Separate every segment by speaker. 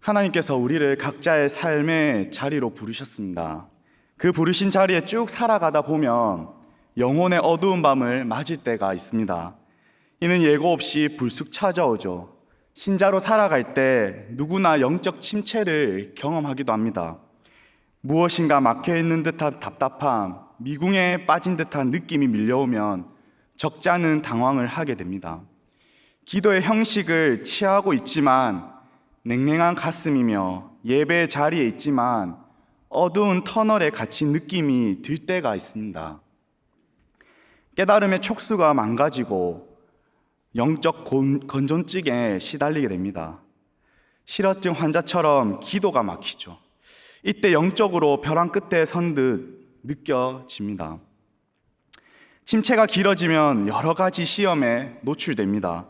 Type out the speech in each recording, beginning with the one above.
Speaker 1: 하나님께서 우리를 각자의 삶의 자리로 부르셨습니다. 그 부르신 자리에 쭉 살아가다 보면 영혼의 어두운 밤을 맞을 때가 있습니다. 이는 예고 없이 불쑥 찾아오죠. 신자로 살아갈 때 누구나 영적 침체를 경험하기도 합니다. 무엇인가 막혀있는 듯한 답답함, 미궁에 빠진 듯한 느낌이 밀려오면 적지 않은 당황을 하게 됩니다. 기도의 형식을 취하고 있지만 냉랭한 가슴이며 예배의 자리에 있지만 어두운 터널에 갇힌 느낌이 들 때가 있습니다. 깨달음의 촉수가 망가지고 영적 건전증에 시달리게 됩니다. 실어증 환자처럼 기도가 막히죠. 이때 영적으로 벼랑 끝에 선 듯 느껴집니다. 침체가 길어지면 여러 가지 시험에 노출됩니다.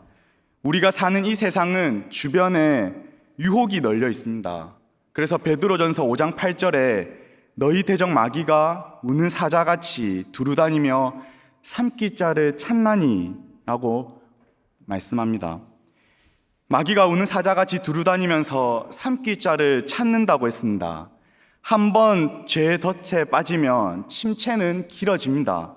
Speaker 1: 우리가 사는 이 세상은 주변에 유혹이 널려 있습니다. 그래서 베드로전서 5장 8절에 너희 대적 마귀가 우는 사자같이 두루다니며 삼킬 자를 찾나니 라고 말씀합니다. 마귀가 우는 사자같이 두루다니면서 삼킬 자를 찾는다고 했습니다. 한번 죄의 덫에 빠지면 침체는 길어집니다.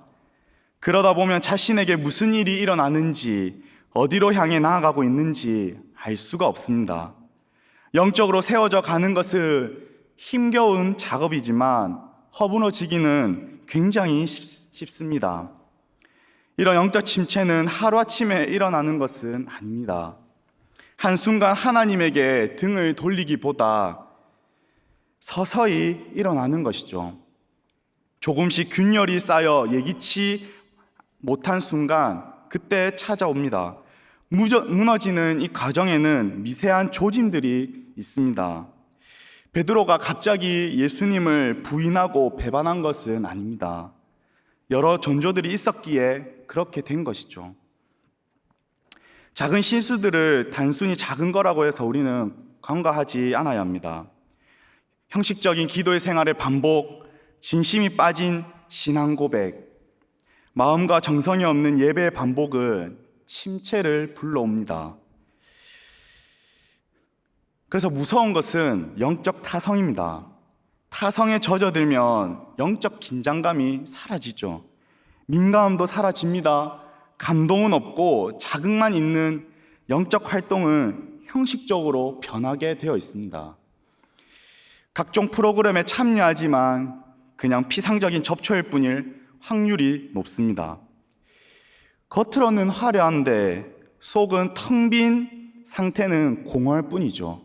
Speaker 1: 그러다 보면 자신에게 무슨 일이 일어나는지, 어디로 향해 나아가고 있는지 알 수가 없습니다. 영적으로 세워져 가는 것은 힘겨운 작업이지만 허무너지기는 굉장히 쉽습니다. 이런 영적 침체는 하루아침에 일어나는 것은 아닙니다. 한순간 하나님에게 등을 돌리기보다 서서히 일어나는 것이죠. 조금씩 균열이 쌓여 예기치 못한 순간 그때 찾아옵니다. 무너지는 이 과정에는 미세한 조짐들이 있습니다. 베드로가 갑자기 예수님을 부인하고 배반한 것은 아닙니다. 여러 전조들이 있었기에 그렇게 된 것이죠. 작은 실수들을 단순히 작은 거라고 해서 우리는 간과하지 않아야 합니다. 형식적인 기도의 생활의 반복, 진심이 빠진 신앙 고백, 마음과 정성이 없는 예배의 반복은 침체를 불러옵니다. 그래서 무서운 것은 영적 타성입니다. 타성에 젖어들면 영적 긴장감이 사라지죠. 민감함도 사라집니다. 감동은 없고 자극만 있는 영적 활동은 형식적으로 변하게 되어 있습니다. 각종 프로그램에 참여하지만 그냥 피상적인 접초일 뿐일 확률이 높습니다. 겉으로는 화려한데 속은 텅 빈 상태는 공허할 뿐이죠.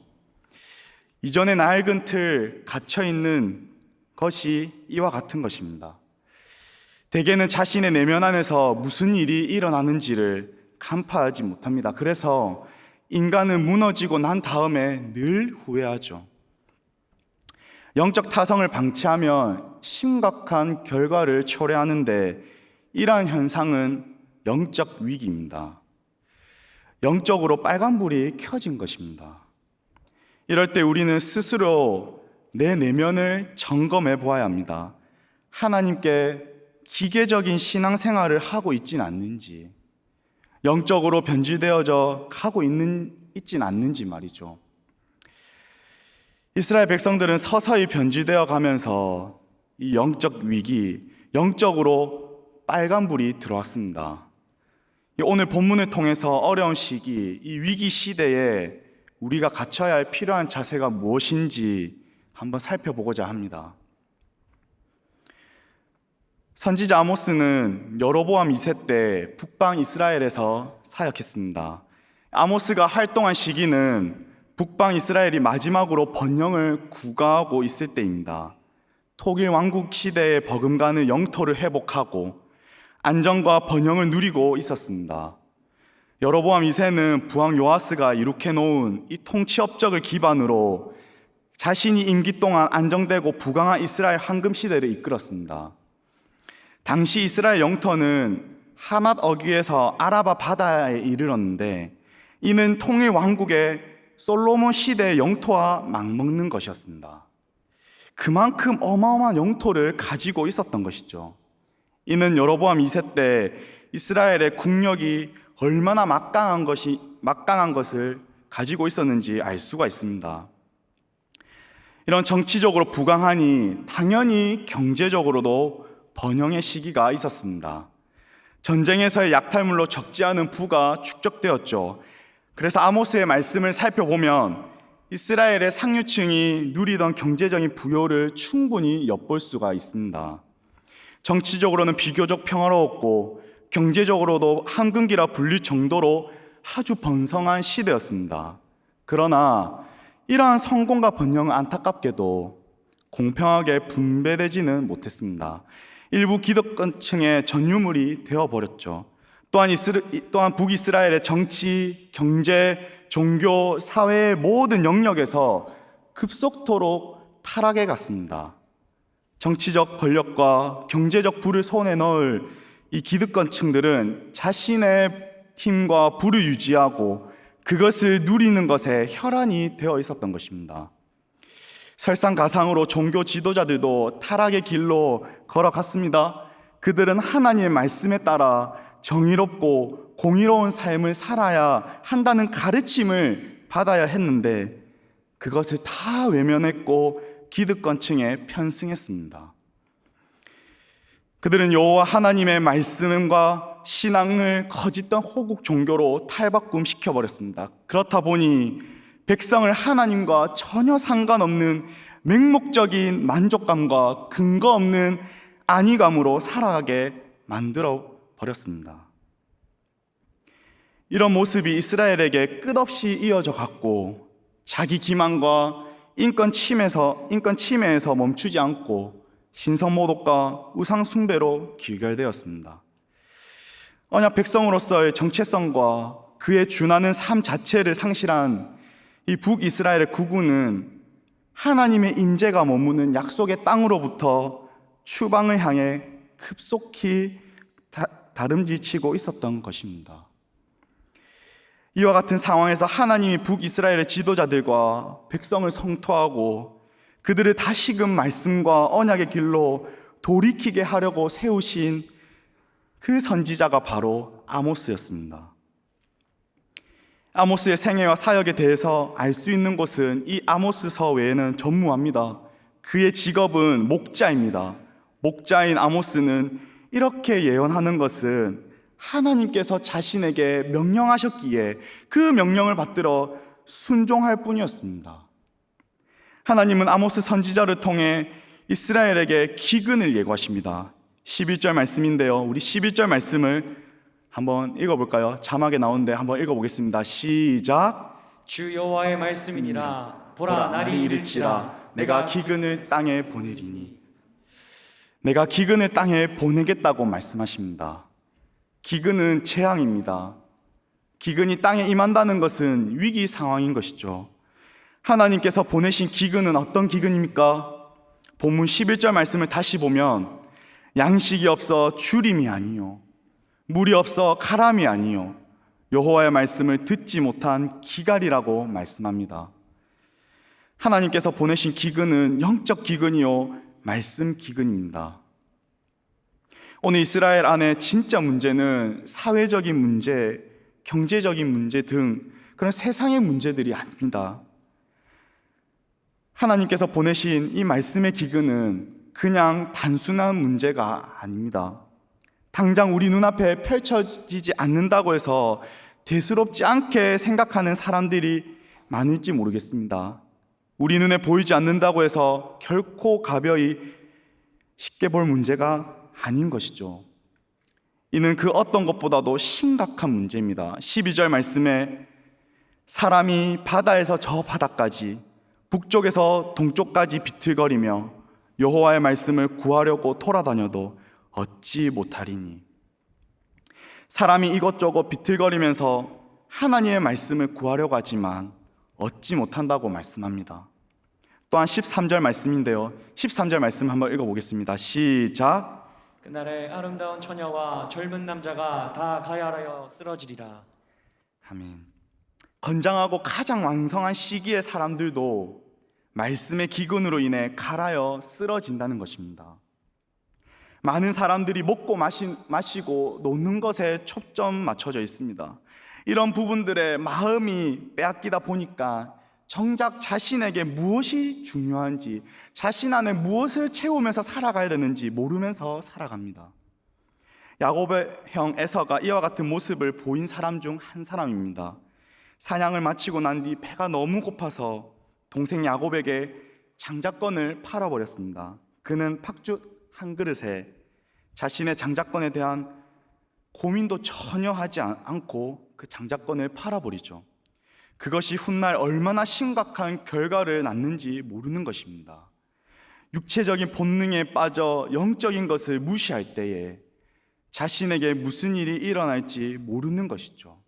Speaker 1: 이전의 낡은 틀 갇혀있는 것이 이와 같은 것입니다. 대개는 자신의 내면 안에서 무슨 일이 일어나는지를 간파하지 못합니다. 그래서 인간은 무너지고 난 다음에 늘 후회하죠. 영적 타성을 방치하면 심각한 결과를 초래하는데 이러한 현상은 영적 위기입니다. 영적으로 빨간불이 켜진 것입니다. 이럴 때 우리는 스스로 내 내면을 점검해 보아야 합니다. 하나님께 기계적인 신앙생활을 하고 있진 않는지, 영적으로 변질되어져 가고 있진 않는지 말이죠. 이스라엘 백성들은 서서히 변질되어 가면서 이 영적 위기, 영적으로 빨간불이 들어왔습니다. 오늘 본문을 통해서 어려운 시기, 이 위기 시대에 우리가 갖춰야 할 필요한 자세가 무엇인지 한번 살펴보고자 합니다. 선지자 아모스는 여로보암 2세 때 북방 이스라엘에서 사역했습니다. 아모스가 활동한 시기는 북방 이스라엘이 마지막으로 번영을 구가하고 있을 때입니다. 토길 왕국 시대에 버금가는 영토를 회복하고 안정과 번영을 누리고 있었습니다. 여로보암 2세는 부왕 요아스가 이룩해 놓은 이 통치 업적을 기반으로 자신이 임기 동안 안정되고 부강한 이스라엘 황금 시대를 이끌었습니다. 당시 이스라엘 영토는 하맛 어귀에서 아라바 바다에 이르렀는데 이는 통일 왕국의 솔로몬 시대의 영토와 맞먹는 것이었습니다. 그만큼 어마어마한 영토를 가지고 있었던 것이죠. 이는 여로보암 2세 때 이스라엘의 국력이 얼마나 막강한 것을 가지고 있었는지 알 수가 있습니다. 이런 정치적으로 부강하니 당연히 경제적으로도 번영의 시기가 있었습니다. 전쟁에서의 약탈물로 적지 않은 부가 축적되었죠. 그래서 아모스의 말씀을 살펴보면 이스라엘의 상류층이 누리던 경제적인 부요를 충분히 엿볼 수가 있습니다. 정치적으로는 비교적 평화로웠고 경제적으로도 한근기라 불릴 정도로 아주 번성한 시대였습니다. 그러나 이러한 성공과 번영은 안타깝게도 공평하게 분배되지는 못했습니다. 일부 기득권층의 전유물이 되어버렸죠. 또한 북이스라엘의 정치, 경제, 종교, 사회의 모든 영역에서 급속도로 타락해 갔습니다. 정치적 권력과 경제적 부를 손에 넣을 이 기득권층들은 자신의 힘과 부를 유지하고 그것을 누리는 것에 혈안이 되어 있었던 것입니다. 설상가상으로 종교 지도자들도 타락의 길로 걸어갔습니다. 그들은 하나님의 말씀에 따라 정의롭고 공의로운 삶을 살아야 한다는 가르침을 받아야 했는데 그것을 다 외면했고 기득권층에 편승했습니다. 그들은 여호와 하나님의 말씀과 신앙을 거짓된 호국 종교로 탈바꿈시켜버렸습니다. 그렇다 보니 백성을 하나님과 전혀 상관없는 맹목적인 만족감과 근거 없는 안위감으로 살아가게 만들어 버렸습니다. 이런 모습이 이스라엘에게 끝없이 이어져 갔고 자기 기만과 인권 침해에서 멈추지 않고 신성모독과 우상 숭배로 길결되었습니다. 언약 백성으로서의 정체성과 그에 준하는 삶 자체를 상실한 이 북이스라엘의 국군은 하나님의 임재가 머무는 약속의 땅으로부터 추방을 향해 급속히 다름질치고 있었던 것입니다. 이와 같은 상황에서 하나님이 북이스라엘의 지도자들과 백성을 성토하고 그들을 다시금 말씀과 언약의 길로 돌이키게 하려고 세우신 그 선지자가 바로 아모스였습니다. 아모스의 생애와 사역에 대해서 알 수 있는 것은 이 아모스서 외에는 전무합니다. 그의 직업은 목자입니다. 목자인 아모스는 이렇게 예언하는 것은 하나님께서 자신에게 명령하셨기에 그 명령을 받들어 순종할 뿐이었습니다. 하나님은 아모스 선지자를 통해 이스라엘에게 기근을 예고하십니다. 11절 말씀인데요. 우리 11절 말씀을 한번 읽어볼까요? 자막에 나오는데 한번 읽어보겠습니다. 시작.
Speaker 2: 주 여호와의 말씀이니라. 보라, 날이 이를지라.
Speaker 1: 내가 기근을 땅에 보내리니. 내가 기근을 땅에 보내겠다고 말씀하십니다. 기근은 재앙입니다. 기근이 땅에 임한다는 것은 위기 상황인 것이죠. 하나님께서 보내신 기근은 어떤 기근입니까? 본문 11절 말씀을 다시 보면 양식이 없어 주림이 아니요 물이 없어 가람이 아니요 여호와의 말씀을 듣지 못한 기갈이라고 말씀합니다. 하나님께서 보내신 기근은 영적 기근이요 말씀 기근입니다. 오늘 이스라엘 안에 진짜 문제는 사회적인 문제, 경제적인 문제 등 그런 세상의 문제들이 아닙니다. 하나님께서 보내신 이 말씀의 기근은 그냥 단순한 문제가 아닙니다. 당장 우리 눈앞에 펼쳐지지 않는다고 해서 대수롭지 않게 생각하는 사람들이 많을지 모르겠습니다. 우리 눈에 보이지 않는다고 해서 결코 가벼이 쉽게 볼 문제가 아닌 것이죠. 이는 그 어떤 것보다도 심각한 문제입니다. 12절 말씀에 사람이 바다에서 저 바다까지 북쪽에서 동쪽까지 비틀거리며 여호와의 말씀을 구하려고 돌아다녀도 얻지 못하리니. 사람이 이것저것 비틀거리면서 하나님의 말씀을 구하려고 하지만 얻지 못한다고 말씀합니다. 또한 13절 말씀인데요. 13절 말씀 한번 읽어보겠습니다. 시작.
Speaker 2: 그날에 아름다운 처녀와 젊은 남자가 다 가열하여 쓰러지리라.
Speaker 1: 아멘. 건장하고 가장 왕성한 시기의 사람들도 말씀의 기근으로 인해 갈아여 쓰러진다는 것입니다. 많은 사람들이 먹고 마시고 노는 것에 초점 맞춰져 있습니다. 이런 부분들에 마음이 빼앗기다 보니까 정작 자신에게 무엇이 중요한지, 자신 안에 무엇을 채우면서 살아가야 되는지 모르면서 살아갑니다. 야곱의 형 에서가 이와 같은 모습을 보인 사람 중 한 사람입니다. 사냥을 마치고 난 뒤 배가 너무 고파서 동생 야곱에게 장작권을 팔아버렸습니다. 그는 팥죽 한 그릇에 자신의 장작권에 대한 고민도 전혀 하지 않고 그 장작권을 팔아버리죠. 그것이 훗날 얼마나 심각한 결과를 낳는지 모르는 것입니다. 육체적인 본능에 빠져 영적인 것을 무시할 때에 자신에게 무슨 일이 일어날지 모르는 것이죠.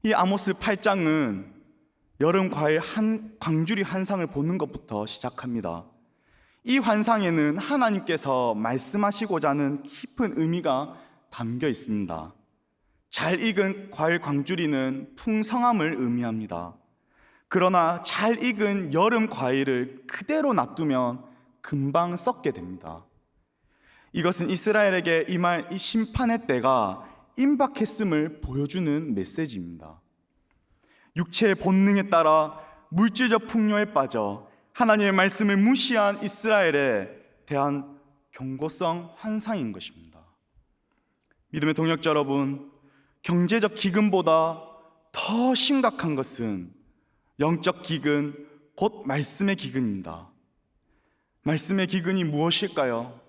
Speaker 1: 이 아모스 8장은 여름 과일 한 광주리 환상을 보는 것부터 시작합니다. 이 환상에는 하나님께서 말씀하시고자 하는 깊은 의미가 담겨 있습니다. 잘 익은 과일 광주리는 풍성함을 의미합니다. 그러나 잘 익은 여름 과일을 그대로 놔두면 금방 썩게 됩니다. 이것은 이스라엘에게 임할 이 심판의 때가 임박했음을 보여주는 메시지입니다. 육체의 본능에 따라 물질적 풍요에 빠져 하나님의 말씀을 무시한 이스라엘에 대한 경고성 환상인 것입니다. 믿음의 동역자 여러분, 경제적 기근보다 더 심각한 것은 영적 기근, 곧 말씀의 기근입니다. 말씀의 기근이 무엇일까요?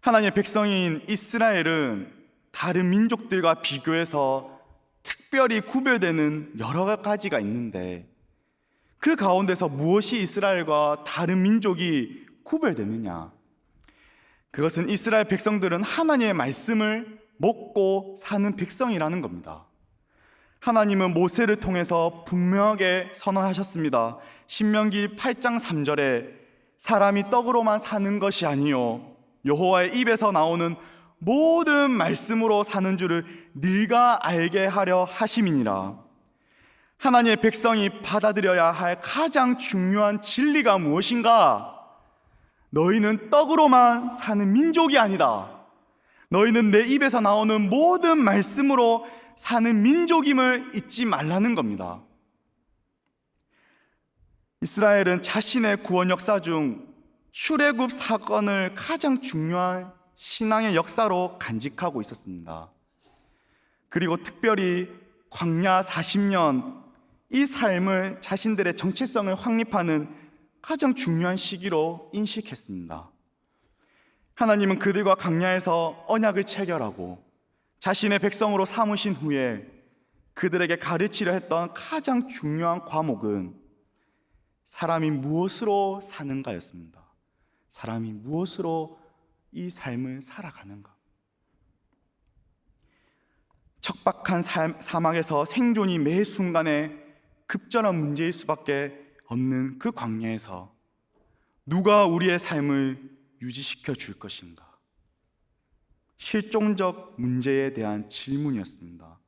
Speaker 1: 하나님의 백성인 이스라엘은 다른 민족들과 비교해서 특별히 구별되는 여러 가지가 있는데 그 가운데서 무엇이 이스라엘과 다른 민족이 구별되느냐? 그것은 이스라엘 백성들은 하나님의 말씀을 먹고 사는 백성이라는 겁니다. 하나님은 모세를 통해서 분명하게 선언하셨습니다. 신명기 8장 3절에 사람이 떡으로만 사는 것이 아니요 여호와의 입에서 나오는 모든 말씀으로 사는 줄을 네가 알게 하려 하심이니라. 하나님의 백성이 받아들여야 할 가장 중요한 진리가 무엇인가? 너희는 떡으로만 사는 민족이 아니다. 너희는 내 입에서 나오는 모든 말씀으로 사는 민족임을 잊지 말라는 겁니다. 이스라엘은 자신의 구원 역사 중 출애굽 사건을 가장 중요한 신앙의 역사로 간직하고 있었습니다. 그리고 특별히 광야 40년 이 삶을 자신들의 정체성을 확립하는 가장 중요한 시기로 인식했습니다. 하나님은 그들과 광야에서 언약을 체결하고 자신의 백성으로 삼으신 후에 그들에게 가르치려 했던 가장 중요한 과목은 사람이 무엇으로 사는가였습니다. 사람이 무엇으로 이 삶을 살아가는가? 척박한 사막에서 생존이 매 순간에 급전한 문제일 수밖에 없는 그 광야에서 누가 우리의 삶을 유지시켜 줄 것인가? 실종적 문제에 대한 질문이었습니다.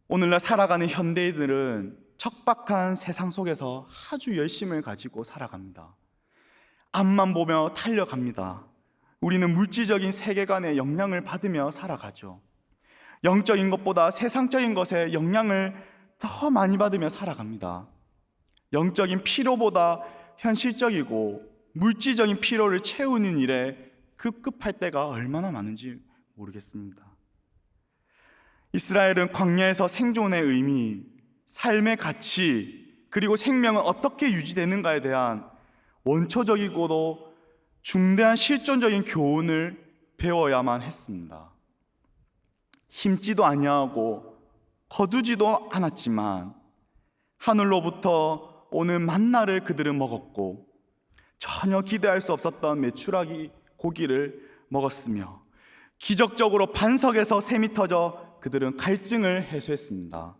Speaker 1: 오늘날 살아가는 현대인들은 척박한 세상 속에서 아주 열심을 가지고 살아갑니다. 앞만 보며 달려갑니다. 우리는 물질적인 세계관의 영향을 받으며 살아가죠. 영적인 것보다 세상적인 것에 영향을 더 많이 받으며 살아갑니다. 영적인 필요보다 현실적이고 물질적인 필요를 채우는 일에 급급할 때가 얼마나 많은지 모르겠습니다. 이스라엘은 광야에서 생존의 의미, 삶의 가치, 그리고 생명은 어떻게 유지되는가에 대한 원초적이고도 중대한 실존적인 교훈을 배워야만 했습니다. 힘지도 아니하고 거두지도 않았지만 하늘로부터 오는 만나를 그들은 먹었고 전혀 기대할 수 없었던 메추라기 고기를 먹었으며 기적적으로 반석에서 샘이 터져 그들은 갈증을 해소했습니다.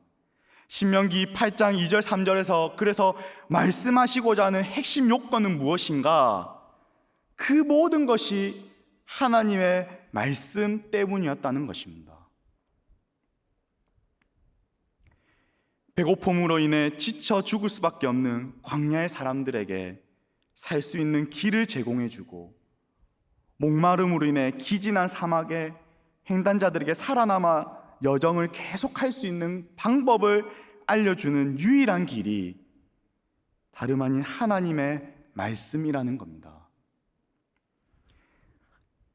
Speaker 1: 신명기 8장 2절 3절에서 그래서 말씀하시고자 하는 핵심 요건은 무엇인가? 그 모든 것이 하나님의 말씀 때문이었다는 것입니다. 배고픔으로 인해 지쳐 죽을 수밖에 없는 광야의 사람들에게 살 수 있는 길을 제공해주고 목마름으로 인해 기진한 사막의 횡단자들에게 살아남아 여정을 계속할 수 있는 방법을 알려주는 유일한 길이 다름 아닌 하나님의 말씀이라는 겁니다.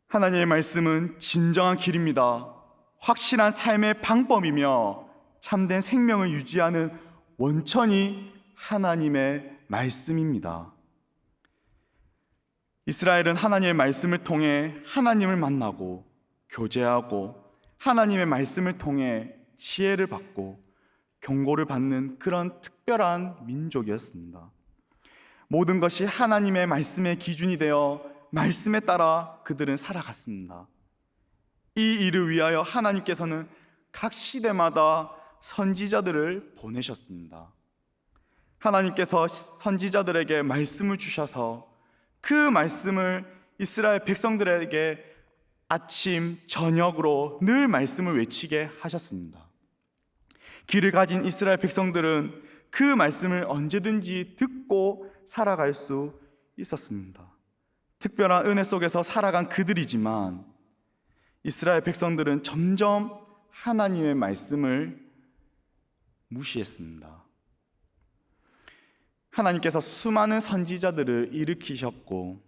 Speaker 1: 하나님의 말씀은 진정한 길입니다. 확실한 삶의 방법이며 참된 생명을 유지하는 원천이 하나님의 말씀입니다. 이스라엘은 하나님의 말씀을 통해 하나님을 만나고 교제하고 하나님의 말씀을 통해 지혜를 받고 경고를 받는 그런 특별한 민족이었습니다. 모든 것이 하나님의 말씀의 기준이 되어 말씀에 따라 그들은 살아갔습니다. 이 일을 위하여 하나님께서는 각 시대마다 선지자들을 보내셨습니다. 하나님께서 선지자들에게 말씀을 주셔서 그 말씀을 이스라엘 백성들에게 아침, 저녁으로 늘 말씀을 외치게 하셨습니다. 귀를 가진 이스라엘 백성들은 그 말씀을 언제든지 듣고 살아갈 수 있었습니다. 특별한 은혜 속에서 살아간 그들이지만 이스라엘 백성들은 점점 하나님의 말씀을 무시했습니다. 하나님께서 수많은 선지자들을 일으키셨고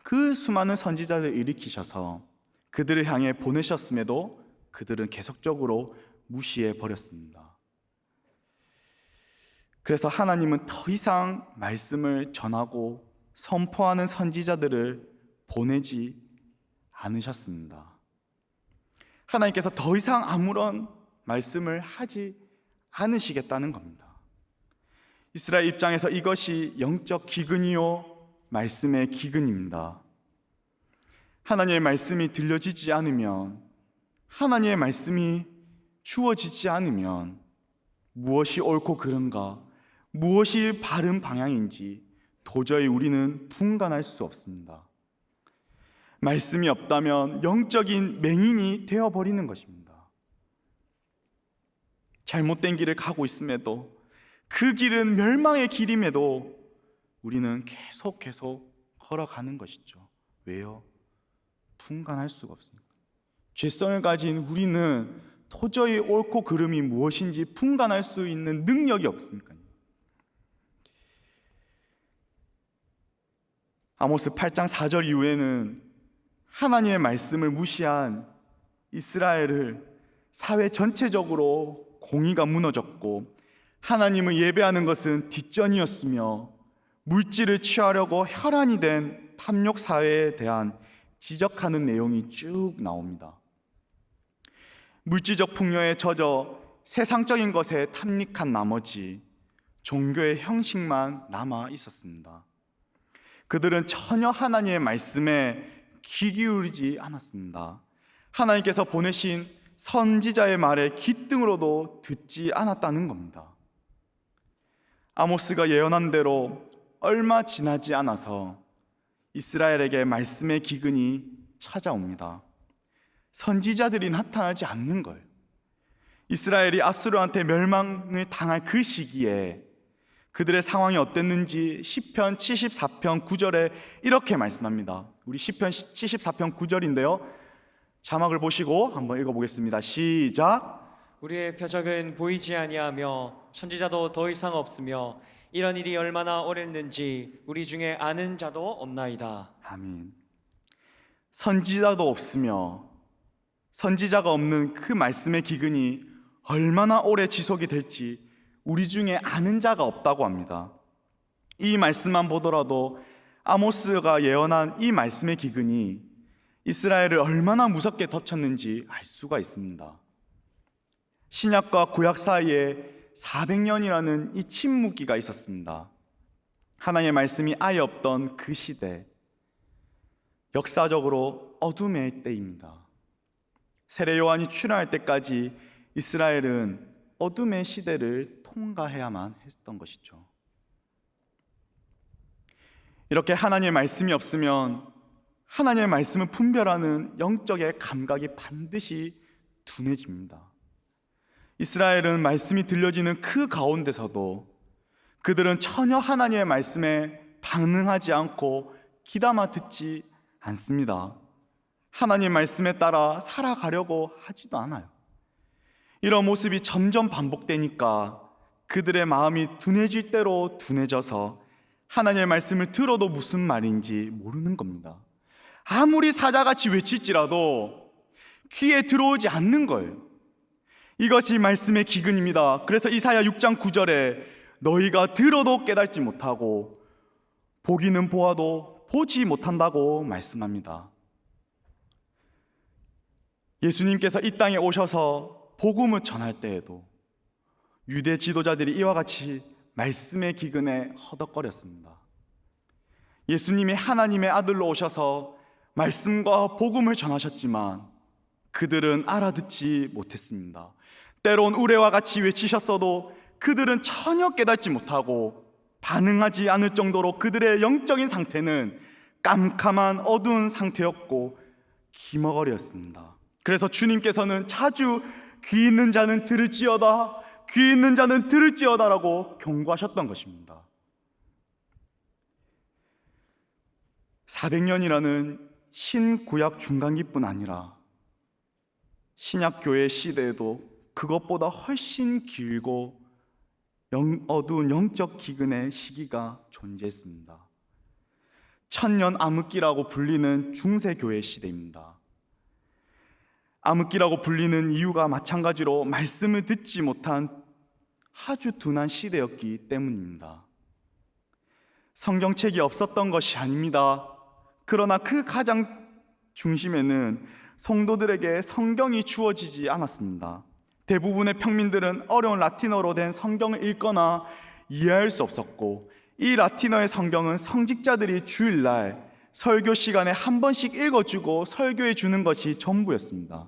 Speaker 1: 그 수많은 선지자들을 일으키셔서 그들을 향해 보내셨음에도 그들은 계속적으로 무시해 버렸습니다. 그래서 하나님은 더 이상 말씀을 전하고 선포하는 선지자들을 보내지 않으셨습니다. 하나님께서 더 이상 아무런 말씀을 하지 않으시겠다는 겁니다. 이스라엘 입장에서 이것이 영적 기근이요 말씀의 기근입니다. 하나님의 말씀이 들려지지 않으면, 하나님의 말씀이 주어지지 않으면 무엇이 옳고 그른가, 무엇이 바른 방향인지 도저히 우리는 분간할 수 없습니다. 말씀이 없다면 영적인 맹인이 되어버리는 것입니다. 잘못된 길을 가고 있음에도, 그 길은 멸망의 길임에도 우리는 계속 걸어가는 것이죠. 왜요? 분간할 수가 없으니까. 죄성을 가진 우리는 도저히 옳고 그름이 무엇인지 분간할 수 있는 능력이 없으니까요. 아모스 8장 4절 이후에는 하나님의 말씀을 무시한 이스라엘을 사회 전체적으로 공의가 무너졌고, 하나님을 예배하는 것은 뒷전이었으며 물질을 취하려고 혈안이 된 탐욕 사회에 대한 지적하는 내용이 쭉 나옵니다. 물질적 풍요에 젖어 세상적인 것에 탐닉한 나머지 종교의 형식만 남아 있었습니다. 그들은 전혀 하나님의 말씀에 귀 기울이지 않았습니다. 하나님께서 보내신 선지자의 말에 귓등으로도 듣지 않았다는 겁니다. 아모스가 예언한 대로 얼마 지나지 않아서 이스라엘에게 말씀의 기근이 찾아옵니다. 선지자들이 나타나지 않는 거예요. 이스라엘이 아수르한테 멸망을 당할 그 시기에 그들의 상황이 어땠는지 시편 74편 9절에 이렇게 말씀합니다. 우리 시편 74편 9절인데요, 자막을 보시고 한번 읽어보겠습니다. 시작.
Speaker 2: 우리의 표적은 보이지 아니하며 선지자도 더 이상 없으며 이런 일이 얼마나 오랬는지 우리 중에 아는 자도 없나이다.
Speaker 1: 아멘. 선지자도 없으며 선지자가 없는 그 말씀의 기근이 얼마나 오래 지속이 될지 우리 중에 아는 자가 없다고 합니다. 이 말씀만 보더라도 아모스가 예언한 이 말씀의 기근이 이스라엘을 얼마나 무섭게 덮쳤는지 알 수가 있습니다. 신약과 구약 사이에 400년이라는 이 침묵기가 있었습니다. 하나님의 말씀이 아예 없던 그 시대, 역사적으로 어둠의 때입니다. 세례 요한이 출현할 때까지 이스라엘은 어둠의 시대를 통과해야만 했던 것이죠. 이렇게 하나님의 말씀이 없으면 하나님의 말씀을 분별하는 영적의 감각이 반드시 둔해집니다. 이스라엘은 말씀이 들려지는 그 가운데서도 그들은 전혀 하나님의 말씀에 반응하지 않고 귀담아 듣지 않습니다. 하나님의 말씀에 따라 살아가려고 하지도 않아요. 이런 모습이 점점 반복되니까 그들의 마음이 둔해질 대로 둔해져서 하나님의 말씀을 들어도 무슨 말인지 모르는 겁니다. 아무리 사자같이 외칠지라도 귀에 들어오지 않는 거예요. 이것이 말씀의 기근입니다. 그래서 이사야 6장 9절에 너희가 들어도 깨닫지 못하고 보기는 보아도 보지 못한다고 말씀합니다. 예수님께서 이 땅에 오셔서 복음을 전할 때에도 유대 지도자들이 이와 같이 말씀의 기근에 허덕거렸습니다. 예수님이 하나님의 아들로 오셔서 말씀과 복음을 전하셨지만 그들은 알아듣지 못했습니다. 때론 우레와 같이 외치셨어도 그들은 전혀 깨닫지 못하고 반응하지 않을 정도로 그들의 영적인 상태는 깜깜한 어두운 상태였고 기머거리였습니다. 그래서 주님께서는 자주 귀 있는 자는 들을지어다, 귀 있는 자는 들을지어다라고 경고하셨던 것입니다. 400년이라는 신구약 중간기뿐 아니라 신약교회 시대에도 그것보다 훨씬 길고 어두운 영적 기근의 시기가 존재했습니다. 천년 암흑기라고 불리는 중세교회 시대입니다. 암흑기라고 불리는 이유가 마찬가지로 말씀을 듣지 못한 아주 둔한 시대였기 때문입니다. 성경책이 없었던 것이 아닙니다. 그러나 그 가장 중심에는 성도들에게 성경이 주어지지 않았습니다. 대부분의 평민들은 어려운 라틴어로 된 성경을 읽거나 이해할 수 없었고, 이 라틴어의 성경은 성직자들이 주일날 설교 시간에 한 번씩 읽어주고 설교해 주는 것이 전부였습니다.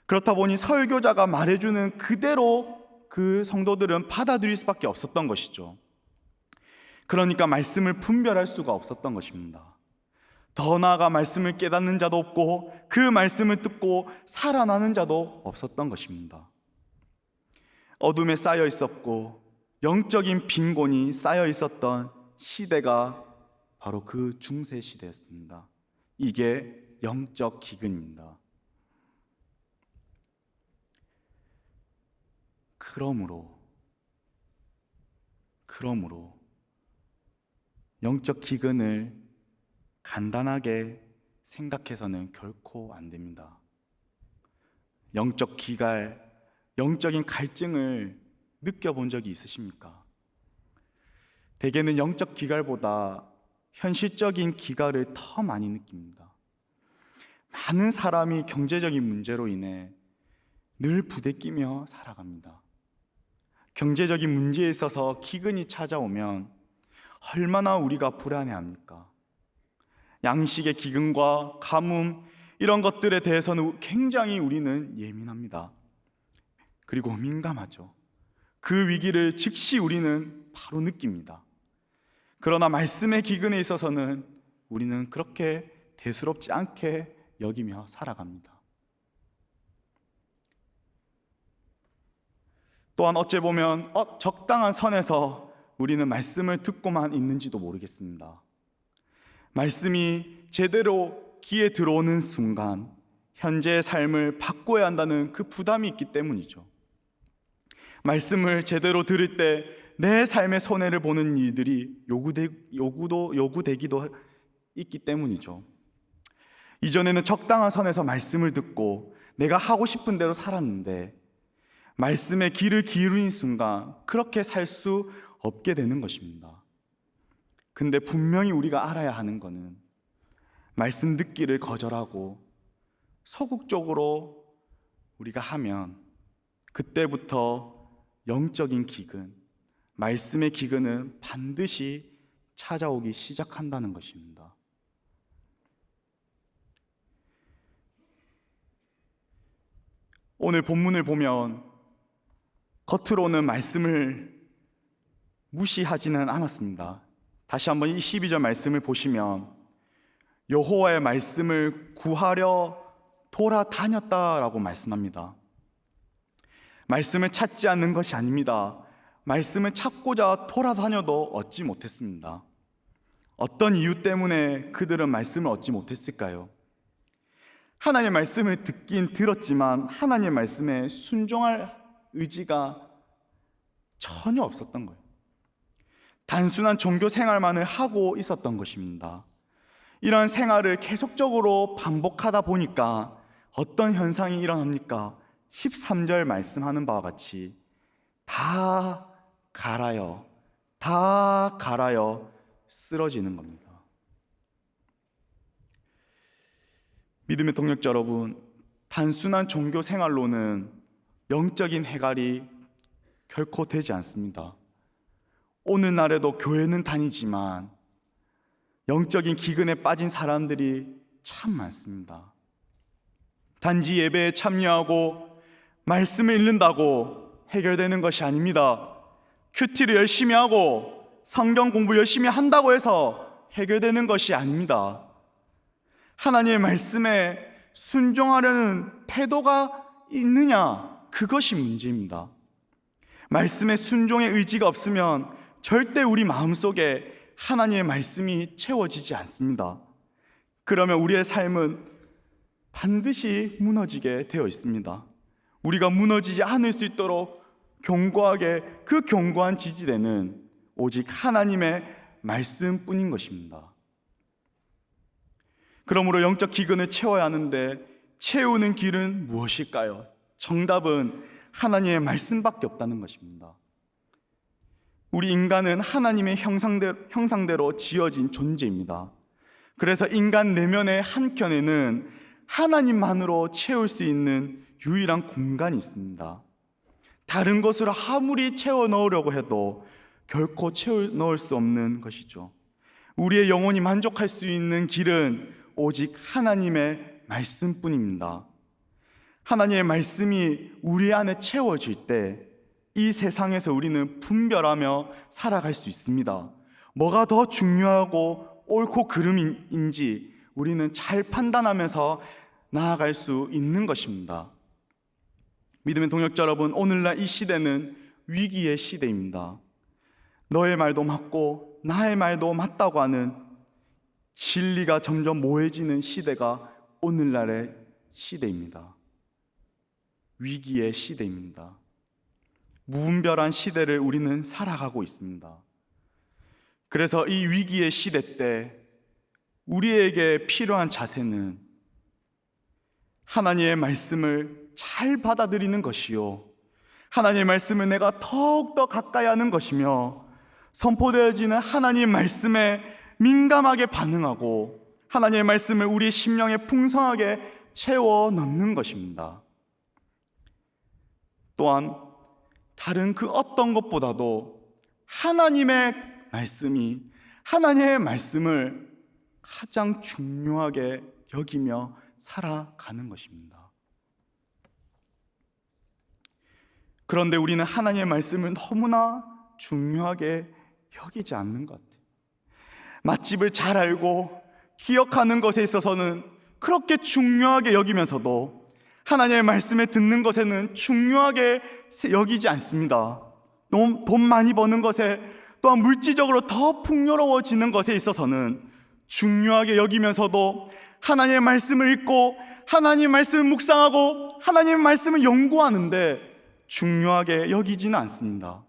Speaker 1: 그렇다 보니 설교자가 말해주는 그대로 그 성도들은 받아들일 수밖에 없었던 것이죠. 그러니까 말씀을 분별할 수가 없었던 것입니다. 더 나아가 말씀을 깨닫는 자도 없고 그 말씀을 듣고 살아나는 자도 없었던 것입니다. 어둠에 쌓여 있었고 영적인 빈곤이 쌓여 있었던 시대가 바로 그 중세 시대였습니다. 이게 영적 기근입니다. 그러므로 영적 기근을 간단하게 생각해서는 결코 안 됩니다. 영적 기갈, 영적인 갈증을 느껴본 적이 있으십니까? 대개는 영적 기갈보다 현실적인 기갈을 더 많이 느낍니다. 많은 사람이 경제적인 문제로 인해 늘 부대끼며 살아갑니다. 경제적인 문제에 있어서 기근이 찾아오면 얼마나 우리가 불안해합니까? 양식의 기근과 가뭄 이런 것들에 대해서는 굉장히 우리는 예민합니다. 그리고 민감하죠. 그 위기를 즉시 우리는 바로 느낍니다. 그러나 말씀의 기근에 있어서는 우리는 그렇게 대수롭지 않게 여기며 살아갑니다. 또한 어찌 보면 적당한 선에서 우리는 말씀을 듣고만 있는지도 모르겠습니다. 말씀이 제대로 귀에 들어오는 순간 현재의 삶을 바꿔야 한다는 그 부담이 있기 때문이죠. 말씀을 제대로 들을 때 내 삶의 손해를 보는 일들이 요구되기도 있기 때문이죠. 이전에는 적당한 선에서 말씀을 듣고 내가 하고 싶은 대로 살았는데 말씀에 귀를 기울인 순간 그렇게 살 수 없게 되는 것입니다. 근데 분명히 우리가 알아야 하는 것은 말씀 듣기를 거절하고 소극적으로 우리가 하면 그때부터 영적인 기근, 말씀의 기근은 반드시 찾아오기 시작한다는 것입니다. 오늘 본문을 보면 겉으로는 말씀을 무시하지는 않았습니다. 다시 한번 이 12절 말씀을 보시면 여호와의 말씀을 구하려 돌아다녔다라고 말씀합니다. 말씀을 찾지 않는 것이 아닙니다. 말씀을 찾고자 돌아다녀도 얻지 못했습니다. 어떤 이유 때문에 그들은 말씀을 얻지 못했을까요? 하나님의 말씀을 듣긴 들었지만 하나님의 말씀에 순종할 의지가 전혀 없었던 거예요. 단순한 종교 생활만을 하고 있었던 것입니다. 이런 생활을 계속적으로 반복하다 보니까 어떤 현상이 일어납니까? 13절 말씀하는 바와 같이 다 갈아요. 다 갈아요. 쓰러지는 겁니다. 믿음의 동역자 여러분, 단순한 종교 생활로는 영적인 해갈이 결코 되지 않습니다. 오늘날에도 교회는 다니지만 영적인 기근에 빠진 사람들이 참 많습니다. 단지 예배에 참여하고 말씀을 읽는다고 해결되는 것이 아닙니다. 큐티를 열심히 하고 성경 공부 열심히 한다고 해서 해결되는 것이 아닙니다. 하나님의 말씀에 순종하려는 태도가 있느냐, 그것이 문제입니다. 말씀에 순종의 의지가 없으면 절대 우리 마음속에 하나님의 말씀이 채워지지 않습니다. 그러면 우리의 삶은 반드시 무너지게 되어 있습니다. 우리가 무너지지 않을 수 있도록 견고하게, 그 견고한 지지대는 오직 하나님의 말씀뿐인 것입니다. 그러므로 영적 기근을 채워야 하는데 채우는 길은 무엇일까요? 정답은 하나님의 말씀밖에 없다는 것입니다. 우리 인간은 하나님의 형상대로 지어진 존재입니다. 그래서 인간 내면의 한켠에는 하나님만으로 채울 수 있는 유일한 공간이 있습니다. 다른 것으로 아무리 채워 넣으려고 해도 결코 채워 넣을 수 없는 것이죠. 우리의 영혼이 만족할 수 있는 길은 오직 하나님의 말씀뿐입니다. 하나님의 말씀이 우리 안에 채워질 때 이 세상에서 우리는 분별하며 살아갈 수 있습니다. 뭐가 더 중요하고 옳고 그름인지 우리는 잘 판단하면서 나아갈 수 있는 것입니다. 믿음의 동역자 여러분, 오늘날 이 시대는 위기의 시대입니다. 너의 말도 맞고 나의 말도 맞다고 하는 진리가 점점 모해지는 시대가 오늘날의 시대입니다. 위기의 시대입니다. 무분별한 시대를 우리는 살아가고 있습니다. 그래서 이 위기의 시대 때 우리에게 필요한 자세는 하나님의 말씀을 잘 받아들이는 것이요, 하나님의 말씀을 내가 더욱더 가까이 하는 것이며, 선포되어지는 하나님의 말씀에 민감하게 반응하고 하나님의 말씀을 우리 심령에 풍성하게 채워 넣는 것입니다. 또한 다른 그 어떤 것보다도 하나님의 말씀을 가장 중요하게 여기며 살아가는 것입니다. 그런데 우리는 하나님의 말씀을 너무나 중요하게 여기지 않는 것 같아요. 맛집을 잘 알고 기억하는 것에 있어서는 그렇게 중요하게 여기면서도 하나님의 말씀을 듣는 것에는 중요하게 여기지 않습니다. 돈 많이 버는 것에, 또한 물질적으로 더 풍요로워지는 것에 있어서는 중요하게 여기면서도 하나님의 말씀을 읽고 하나님의 말씀을 묵상하고 하나님의 말씀을 연구하는데 중요하게 여기지는 않습니다.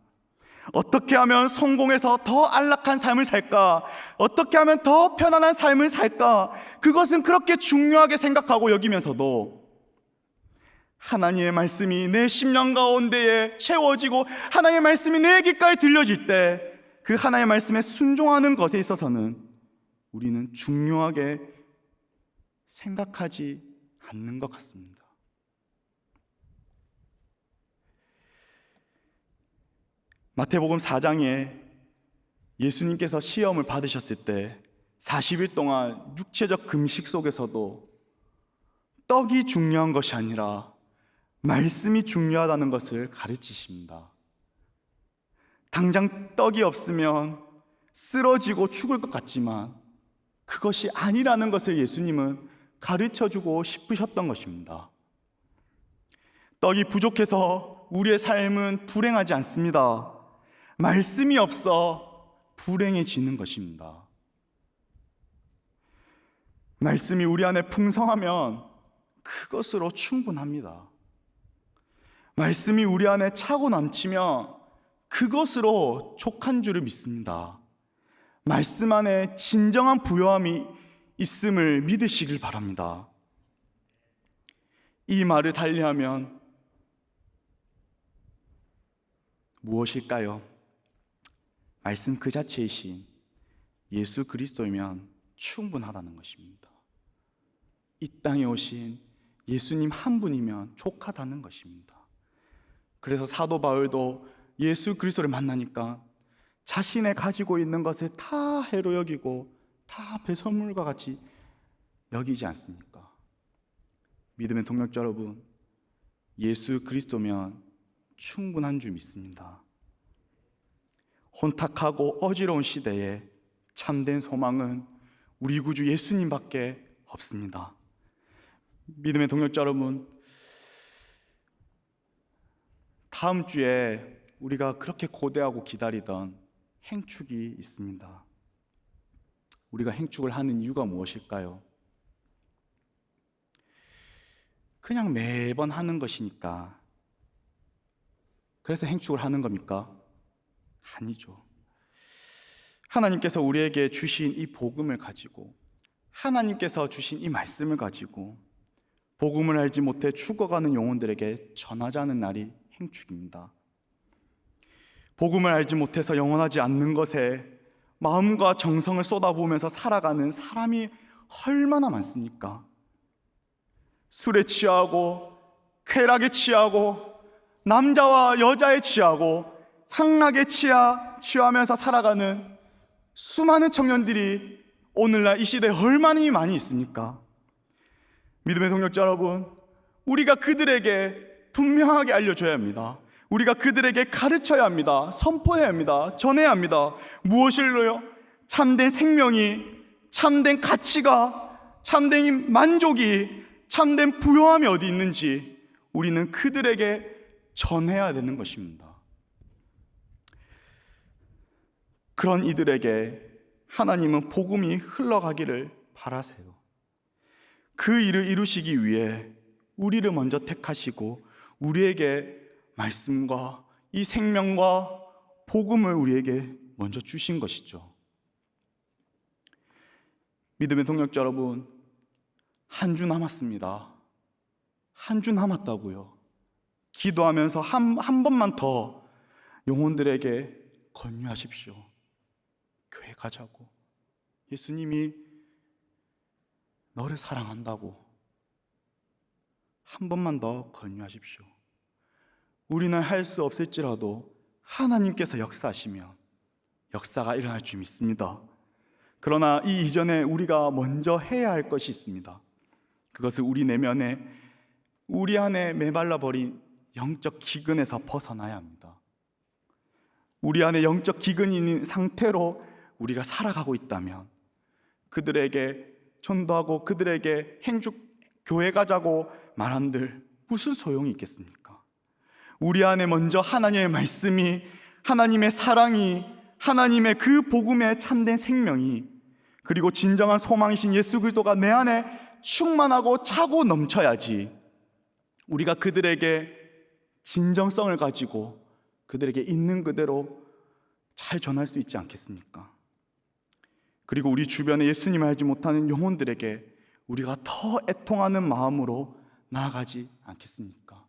Speaker 1: 어떻게 하면 성공해서 더 안락한 삶을 살까? 어떻게 하면 더 편안한 삶을 살까? 그것은 그렇게 중요하게 생각하고 여기면서도 하나님의 말씀이 내 심령 가운데에 채워지고 하나님의 말씀이 내 귀까지 들려질 때 그 하나님의 말씀에 순종하는 것에 있어서는 우리는 중요하게 생각하지 않는 것 같습니다. 마태복음 4장에 예수님께서 시험을 받으셨을 때 40일 동안 육체적 금식 속에서도 떡이 중요한 것이 아니라 말씀이 중요하다는 것을 가르치십니다. 당장 떡이 없으면 쓰러지고 죽을 것 같지만 그것이 아니라는 것을 예수님은 가르쳐주고 싶으셨던 것입니다. 떡이 부족해서 우리의 삶은 불행하지 않습니다. 말씀이 없어 불행해지는 것입니다. 말씀이 우리 안에 풍성하면 그것으로 충분합니다. 말씀이 우리 안에 차고 넘치면 그것으로 족한 줄을 믿습니다. 말씀 안에 진정한 부요함이 있음을 믿으시길 바랍니다. 이 말을 달리하면 무엇일까요? 말씀 그 자체이신 예수 그리스도이면 충분하다는 것입니다. 이 땅에 오신 예수님 한 분이면 족하다는 것입니다. 그래서 사도 바울도 예수 그리스도를 만나니까 자신의 가지고 있는 것을 다 해로 여기고 다 배설물과 같이 여기지 않습니까? 믿음의 동역자 여러분, 예수 그리스도면 충분한 줄 믿습니다. 혼탁하고 어지러운 시대에 참된 소망은 우리 구주 예수님밖에 없습니다. 믿음의 동역자 여러분, 다음 주에 우리가 그렇게 고대하고 기다리던 행축이 있습니다. 우리가 행축을 하는 이유가 무엇일까요? 그냥 매번 하는 것이니까 그래서 행축을 하는 겁니까? 아니죠. 하나님께서 우리에게 주신 이 복음을 가지고, 하나님께서 주신 이 말씀을 가지고 복음을 알지 못해 죽어가는 영혼들에게 전하자는 날이 행축입니다. 복음을 알지 못해서 영원하지 않는 것에 마음과 정성을 쏟아부으면서 살아가는 사람이 얼마나 많습니까? 술에 취하고 쾌락에 취하고 남자와 여자에 취하고 향락에 취하면서 살아가는 수많은 청년들이 오늘날 이 시대에 얼마나 많이 있습니까? 믿음의 동역자 여러분, 우리가 그들에게 분명하게 알려줘야 합니다. 우리가 그들에게 가르쳐야 합니다. 선포해야 합니다. 전해야 합니다. 무엇을로요? 참된 생명이, 참된 가치가, 참된 만족이, 참된 부요함이 어디 있는지 우리는 그들에게 전해야 되는 것입니다. 그런 이들에게 하나님은 복음이 흘러가기를 바라세요. 그 일을 이루시기 위해 우리를 먼저 택하시고 우리에게 말씀과 이 생명과 복음을 우리에게 먼저 주신 것이죠. 믿음의 동역자 여러분, 한 주 남았습니다. 한 주 남았다고요. 기도하면서 한 번만 더 영혼들에게 권유하십시오. 교회 가자고. 예수님이 너를 사랑한다고. 한 번만 더 권유하십시오. 우리는 할 수 없을지라도 하나님께서 역사하시면 역사가 일어날 줄 믿습니다. 그러나 이 이전에 우리가 먼저 해야 할 것이 있습니다. 그것은 우리 내면에, 우리 안에 메말라버린 영적 기근에서 벗어나야 합니다. 우리 안에 영적 기근이 있는 상태로 우리가 살아가고 있다면 그들에게 전도하고 그들에게 교회 가자고 말한들 무슨 소용이 있겠습니까? 우리 안에 먼저 하나님의 말씀이, 하나님의 사랑이, 하나님의 그 복음의 참된 생명이, 그리고 진정한 소망이신 예수 그리스도가 내 안에 충만하고 차고 넘쳐야지 우리가 그들에게 진정성을 가지고 그들에게 있는 그대로 잘 전할 수 있지 않겠습니까? 그리고 우리 주변에 예수님을 알지 못하는 영혼들에게 우리가 더 애통하는 마음으로 나아가지 않겠습니까?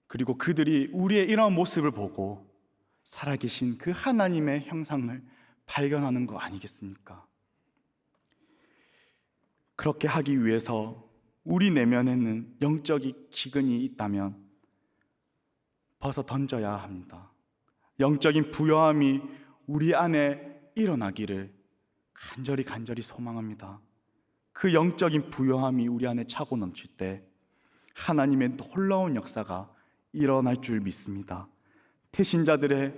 Speaker 1: 그리고 그들이 우리의 이러한 모습을 보고 살아계신 그 하나님의 형상을 발견하는 거 아니겠습니까? 그렇게 하기 위해서 우리 내면에는 영적 기근이 있다면 벗어 던져야 합니다. 영적인 부요함이 우리 안에 일어나기를 간절히 소망합니다. 그 영적인 부요함이 우리 안에 차고 넘칠 때 하나님의 놀라운 역사가 일어날 줄 믿습니다. 태신자들의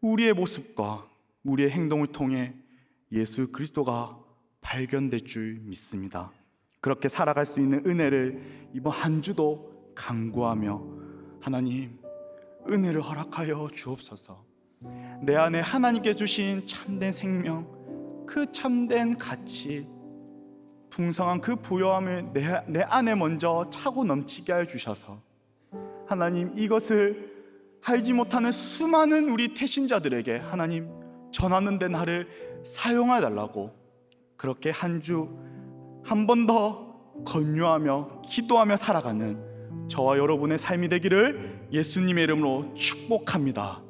Speaker 1: 우리의 모습과 우리의 행동을 통해 예수 그리스도가 발견될 줄 믿습니다. 그렇게 살아갈 수 있는 은혜를 이번 한 주도 간구하며 하나님, 은혜를 허락하여 주옵소서. 내 안에 하나님께 주신 참된 생명, 그 참된 가치, 풍성한 그 부요함을 내 안에 먼저 차고 넘치게 해 주셔서 하나님, 이것을 알지 못하는 수많은 우리 태신자들에게 하나님 전하는 데 나를 사용해 달라고, 그렇게 한 주 한 번 더 권유하며 기도하며 살아가는 저와 여러분의 삶이 되기를 예수님의 이름으로 축복합니다.